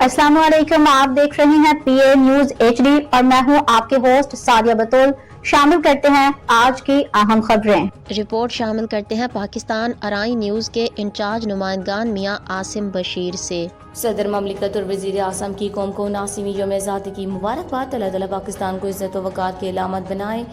अस्सलाम वालेकुम, आप देख रहे हैं पीए न्यूज HD और मैं हूं आपके होस्ट सादिया बतौल। शामिल करते हैं आज की अहम खबरें। रिपोर्ट शामिल करते हैं पाकिस्तान अराई न्यूज़ के इंचार्ज नुमाइंदगान मियां आसिम बशीर से। सदर ममलिकत और वज़ीर आज़म की कौम को 79वीं यौम आज़ादी की मुबारकबाद। अल्लाह ताला पाकिस्तान को इज़्ज़त व वक़ार की अलामत बनाए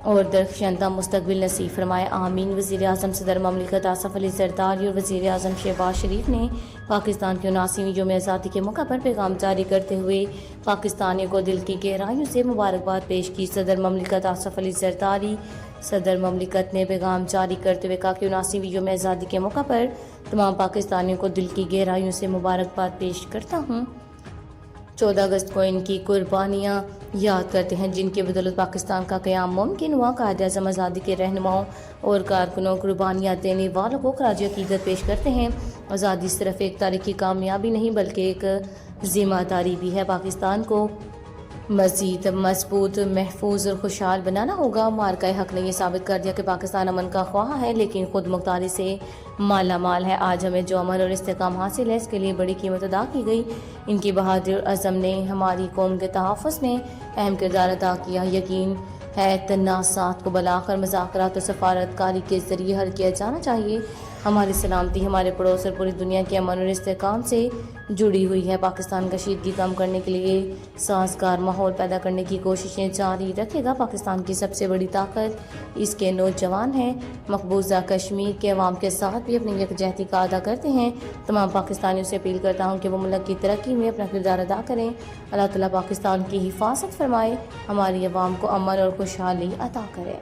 और दरख्शांदा मुस्तक़बिल नसीब फरमाए, आमीन। वज़ीर आज़म सदर ममलिकत आसिफ अली ज़रदारी और वज़ीर आज़म शहबाज शरीफ ने पाकिस्तान की 79वीं यौम आज़ादी के मौका पर पैगाम जारी करते हुए पाकिस्तानियों को दिल की गहराइयों से मुबारकबाद पेश की। सदर ममलिकत आसिफ अली ज़रदारी सदर ममलिकत ने पैगाम जारी करते हुए कहा कि 79वीं यौम आज़ादी के मौका पर तमाम पाकिस्तानियों को दिल की गहराइयों से मुबारकबाद पेश करता हूँ। 14 अगस्त को इनकी कुर्बानियाँ याद करते हैं जिनकी बदौलत पाकिस्तान का क़याम मुमकिन हुआ। कायद-ए-आज़म आज़ादी के रहनुमाओं और कारकुनों कुर्बानियाँ देने वालों को खराज अक़ीदत पेश करते हैं। आज़ादी सिर्फ एक तारीख़ी कामयाबी नहीं बल्कि एक ज़िम्मेदारी भी है। पाकिस्तान को मज़ीद मजबूत, महफूज और खुशहाल बनाना होगा। मार्का हक ने यह साबित कर दिया कि पाकिस्तान अमन का ख्वाह है लेकिन खुद मुख्तारी से माला माल है। आज हमें जो अमन और इस्तेकाम हासिल है इसके लिए बड़ी कीमत अदा की गई। इनकी बहादुर अज़म ने हमारी कौम के तहफ़्फ़ुज़ में अहम किरदार अदा किया। यकीन है तनाज़ात को बुलाकर मुज़ाकरात और सफारतकारी के ज़रिए हल किया जाना चाहिए। हमारी सलामती हमारे पड़ोस और पूरी दुनिया के अमन और इस्तेकाम से जुड़ी हुई है। पाकिस्तान कशीदगी कम करने के लिए साज़गार माहौल पैदा करने की कोशिशें जारी रखेगा। पाकिस्तान की सबसे बड़ी ताकत इसके नौजवान हैं। मकबूजा कश्मीर के अवाम के साथ भी अपनी यकजहती का अदा करते हैं। तमाम पाकिस्तानियों से अपील करता हूँ कि वो मुल्क की तरक्की में अपना किरदार अदा करें। अल्लाह ताला पाकिस्तान की हिफाजत फरमाए, हमारी अवाम को अमन और खुशहाली अता करे।